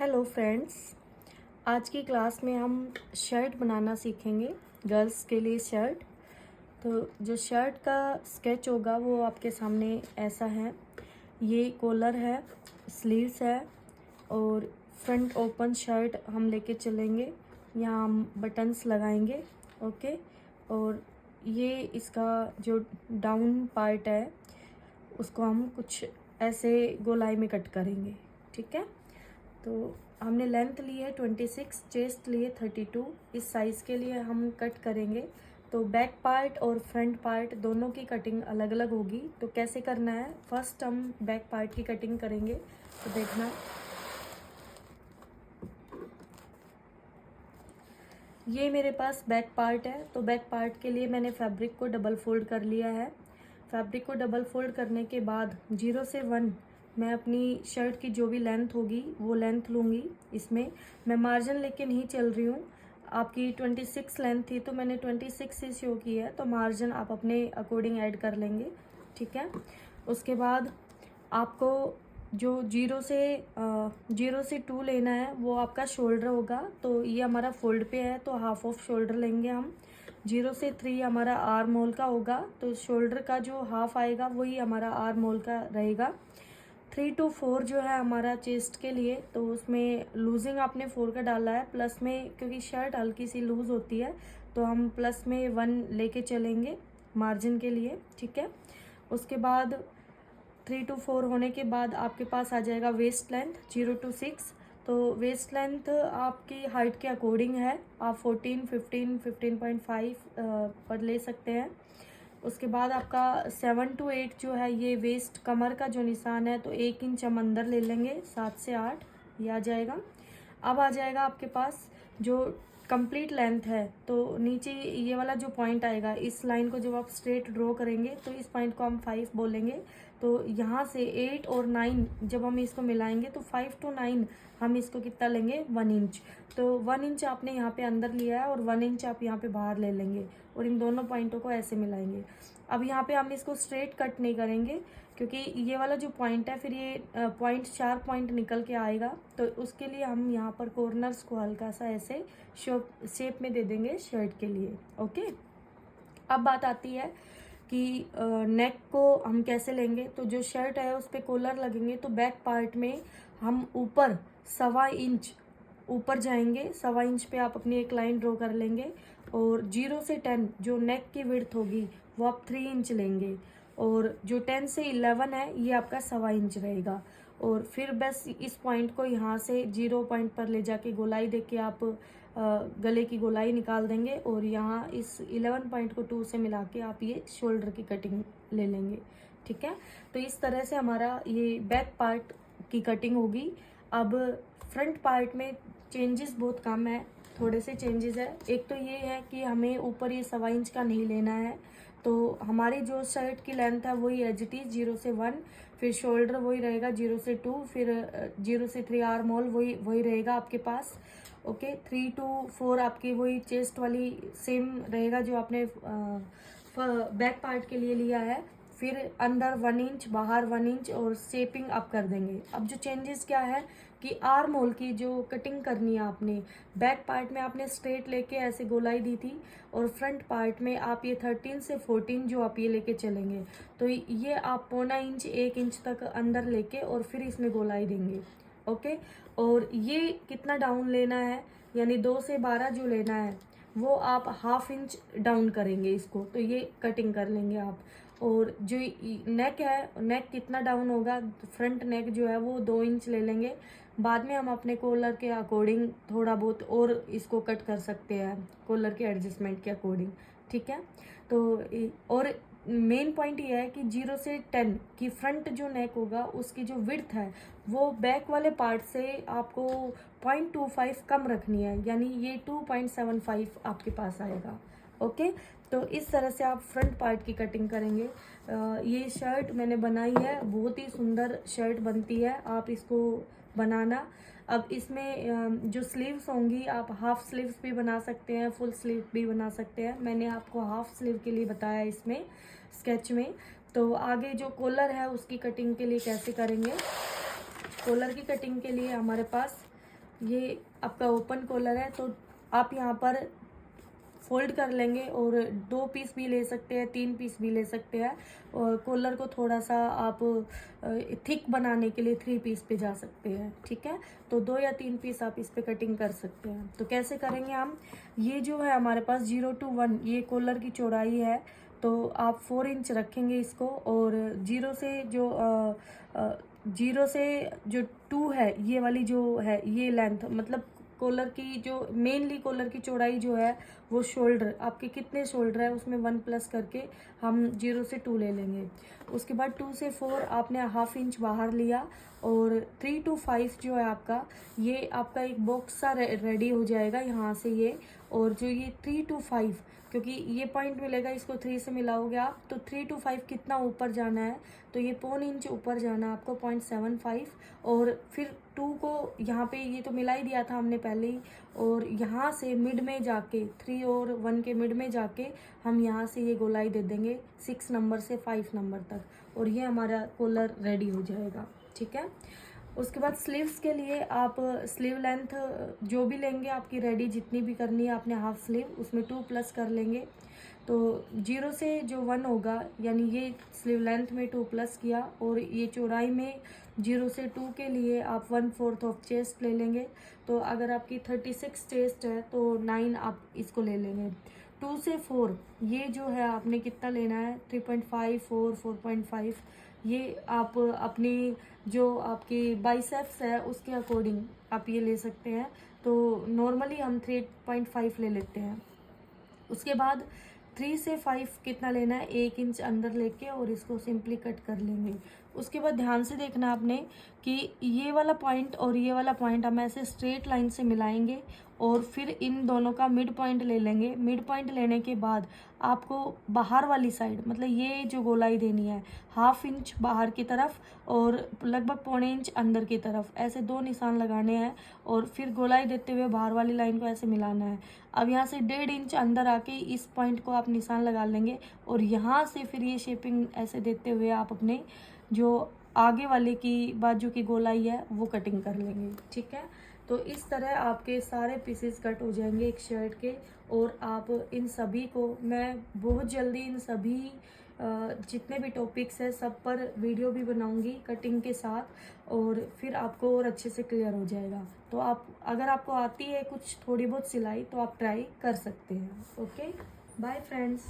Hello friends, आज की class में हम शर्ट बनाना सीखेंगे। गर्ल्स के लिए शर्ट। तो जो शर्ट का स्केच होगा वो आपके सामने ऐसा है। ये कॉलर है, स्लीव्स है और फ्रंट ओपन शर्ट हम लेके चलेंगे। यहाँ हम बटन्स लगाएंगे, ओके। और ये इसका जो डाउन पार्ट है उसको हम कुछ ऐसे गोलाई में कट करेंगे, ठीक है। तो हमने लेंथ ली है 26, चेस्ट लिए 32। इस साइज़ के लिए हम कट करेंगे। तो बैक पार्ट और फ्रंट पार्ट दोनों की कटिंग अलग अलग होगी। तो कैसे करना है, फर्स्ट हम बैक पार्ट की कटिंग करेंगे। तो देखना, ये मेरे पास बैक पार्ट है। तो बैक पार्ट के लिए मैंने फैब्रिक को डबल फोल्ड कर लिया है। फैब्रिक को डबल फोल्ड करने के बाद 0 से 1 मैं अपनी शर्ट की जो भी लेंथ होगी वो लेंथ लूँगी। इसमें मैं मार्जिन लेके नहीं चल रही हूँ। आपकी 26 लेंथ थी तो मैंने 26 से शो की है, तो मार्जिन आप अपने अकॉर्डिंग ऐड कर लेंगे, ठीक है। उसके बाद आपको जो 0 से 2 लेना है वो आपका शोल्डर होगा। तो ये हमारा फोल्ड पे है तो हाफ ऑफ शोल्डर लेंगे हम। 0 से 3 हमारा आर्म होल का होगा, तो शोल्डर का जो हाफ आएगा वही हमारा आर्म होल का रहेगा। 3 to 4 जो है हमारा चेस्ट के लिए, तो उसमें लूजिंग आपने 4 का डाला है। प्लस में क्योंकि शर्ट हल्की सी लूज होती है तो हम प्लस में 1 लेके चलेंगे मार्जिन के लिए, ठीक है। उसके बाद 3 to 4 होने के बाद आपके पास आ जाएगा वेस्ट लेंथ 0 to 6। तो वेस्ट लेंथ आपकी हाइट के अकॉर्डिंग है, आप 14, 15, 15.5 पर ले सकते हैं। उसके बाद आपका 7 to 8 जो है ये वेस्ट कमर का जो निशान है, तो 1 इंच हम अंदर ले लेंगे, 7 से 8 ये आ जाएगा। अब आ जाएगा आपके पास जो कंप्लीट लेंथ है, तो नीचे ये वाला जो पॉइंट आएगा, इस लाइन को जब आप स्ट्रेट ड्रॉ करेंगे तो इस पॉइंट को हम 5 बोलेंगे। तो यहाँ से 8 और 9 जब हम इसको मिलाएंगे तो 5 to 9 हम इसको कितना लेंगे, 1 इंच। तो 1 इंच आपने यहाँ पे अंदर लिया है और 1 इंच आप यहाँ पे बाहर ले लेंगे और इन दोनों पॉइंटों को ऐसे मिलाएंगे। अब यहाँ पे हम इसको स्ट्रेट कट नहीं करेंगे क्योंकि ये वाला जो पॉइंट है फिर ये पॉइंट 4 पॉइंट निकल के आएगा। तो उसके लिए हम यहाँ पर कॉर्नर्स को हल्का सा ऐसे शेप में दे देंगे शर्ट के लिए, ओके। अब बात आती है कि नेक को हम कैसे लेंगे। तो जो शर्ट है उस पर कॉलर लगेंगे, तो बैक पार्ट में हम ऊपर 1.25 इंच ऊपर जाएंगे। 1.25 इंच पे आप अपनी एक लाइन ड्रॉ कर लेंगे और 0 से 10 जो नेक की विड्थ होगी वो आप 3 इंच लेंगे और जो 10 से 11 है ये आपका 1.25 इंच रहेगा। और फिर बस इस पॉइंट को यहाँ से 0 पॉइंट पर ले जाके गोलाई देके आप गले की गोलाई निकाल देंगे और यहाँ इस 11 पॉइंट को 2 से मिला के आप ये शोल्डर की कटिंग ले लेंगे, ठीक है। तो इस तरह से हमारा ये बैक पार्ट की कटिंग होगी। अब फ्रंट पार्ट में चेंजेस बहुत कम है, थोड़े से चेंजेस है। एक तो ये है कि हमें ऊपर ये 1.25 इंच का नहीं लेना है। तो हमारी जो शर्ट की लेंथ है वही एज इट इज 0 से 1, फिर शोल्डर वही रहेगा 0 से 2, फिर 0 से 3 आर्म होल वही रहेगा आपके पास, ओके। 3 to 4 आपकी वही चेस्ट वाली सेम रहेगा जो आपने बैक पार्ट के लिए लिया है। फिर अंदर 1 इंच, बाहर 1 इंच और शेपिंग आप कर देंगे। अब जो चेंजेस क्या है कि आर्म होल की जो कटिंग करनी है आपने, बैक पार्ट में आपने स्ट्रेट लेके ऐसे गोलाई दी थी और फ्रंट पार्ट में आप ये 13 से 14 जो आप ये लेके चलेंगे। तो ये आप 0.25 इंच 1 इंच तक अंदर लेके और फिर इसमें गोलाई देंगे, ओके। और ये कितना डाउन लेना है, यानी 2 से 12 जो लेना है वो आप 1/2 इंच डाउन करेंगे इसको, तो ये कटिंग कर लेंगे आप। और जो नेक है, नेक कितना डाउन होगा, फ्रंट नेक जो है वो 2 इंच ले लेंगे। बाद में हम अपने कॉलर के अकॉर्डिंग थोड़ा बहुत और इसको कट कर सकते हैं, कॉलर के एडजस्टमेंट के अकॉर्डिंग, ठीक है। तो और मेन पॉइंट ये है कि 0 से 10 की फ्रंट जो नेक होगा उसकी जो विड्थ है वो बैक वाले पार्ट से आपको 0.25 कम रखनी है, यानी ये 2.75 आपके पास आएगा, ओके। तो इस तरह से आप फ्रंट पार्ट की कटिंग करेंगे। ये शर्ट मैंने बनाई है, बहुत ही सुंदर शर्ट बनती है, आप इसको बनाना। अब इसमें जो स्लीव्स होंगी आप हाफ स्लीव्स भी बना सकते हैं, फुल स्लीव भी बना सकते हैं। मैंने आपको हाफ स्लीव के लिए बताया इसमें स्केच में। तो आगे जो कॉलर है उसकी कटिंग के लिए कैसे करेंगे, कॉलर की कटिंग के लिए हमारे पास ये आपका ओपन कॉलर है, तो आप यहाँ पर फोल्ड कर लेंगे और 2 पीस भी ले सकते हैं, 3 पीस भी ले सकते हैं। और कॉलर को थोड़ा सा आप थिक बनाने के लिए 3 पीस पे जा सकते हैं, ठीक है। तो 2 या 3 पीस आप इस पे कटिंग कर सकते हैं। तो कैसे करेंगे हम, ये जो है हमारे पास 0 to 1 ये कॉलर की चौड़ाई है, तो आप 4 इंच रखेंगे इसको। और 0 से जो 0 से जो 2 है, ये वाली जो है ये लेंथ, मतलब कॉलर की जो मेनली कॉलर की चौड़ाई जो है वो शोल्डर, आपके कितने शोल्डर है उसमें 1 प्लस करके हम 0 से 2 ले लेंगे। उसके बाद 2 से 4 आपने हाफ इंच बाहर लिया, और 3 to 5 जो है आपका, ये आपका एक बॉक्स सा रेडी हो जाएगा यहाँ से ये। और जो ये 3 to 5, क्योंकि ये पॉइंट मिलेगा, इसको 3 से मिलाओगे आप, तो 3 to 5 कितना ऊपर जाना है, तो ये 1.25 इंच ऊपर जाना है आपको, 0.75। और फिर 2 को यहाँ पे ये तो मिला ही दिया था हमने पहले ही, और यहाँ से मिड में जाके 3 और 1 के मिड में जाके हम यहाँ से ये गोलाई दे देंगे 6 नंबर से 5 नंबर तक, और ये हमारा कॉलर रेडी हो जाएगा, ठीक है। उसके बाद स्लीव्स के लिए आप स्लीव लेंथ जो भी लेंगे आपकी रेडी, जितनी भी करनी है आपने हाफ स्लीव, उसमें 2 प्लस कर लेंगे। तो 0 से जो 1 होगा, यानी ये स्लीव लेंथ में 2 प्लस किया, और ये चौड़ाई में 0 से 2 के लिए आप 1/4 ऑफ चेस्ट ले लेंगे। तो अगर आपकी 36 चेस्ट है तो 9 आप इसको ले लेंगे। 2 से 4 ये जो है आपने कितना लेना है, 3.5, 4, 4.5, ये आप अपनी जो आपकी बाइसेप्स है उसके अकॉर्डिंग आप ये ले सकते हैं। तो नॉर्मली हम 3.5 ले लेते हैं। उसके बाद 3 से 5 कितना लेना है, 1 इंच अंदर लेके और इसको सिंपली कट कर लेंगे। उसके बाद ध्यान से देखना आपने कि ये वाला पॉइंट और ये वाला पॉइंट हम ऐसे स्ट्रेट लाइन से मिलाएंगे, और फिर इन दोनों का मिड पॉइंट ले लेंगे। मिड पॉइंट लेने के बाद आपको बाहर वाली साइड, मतलब ये जो गोलाई देनी है, हाफ इंच बाहर की तरफ और लगभग 1.25 इंच अंदर की तरफ, ऐसे 2 निशान लगाने हैं, और फिर गोलाई देते हुए बाहर वाली लाइन को ऐसे मिलाना है। अब यहाँ से 1.5 इंच अंदर आके इस पॉइंट को आप निशान लगा लेंगे, और यहाँ से फिर ये शेपिंग ऐसे देते हुए आप अपने जो आगे वाले की बाजू की गोलाई है वो कटिंग कर लेंगे, ठीक है। तो इस तरह आपके सारे पीसेस कट हो जाएंगे एक शर्ट के। और आप इन सभी को, मैं बहुत जल्दी इन सभी जितने भी टॉपिक्स हैं सब पर वीडियो भी बनाऊंगी कटिंग के साथ, और फिर आपको और अच्छे से क्लियर हो जाएगा। तो आप, अगर आपको आती है कुछ थोड़ी बहुत सिलाई, तो आप ट्राई कर सकते हैं। Okay, bye friends.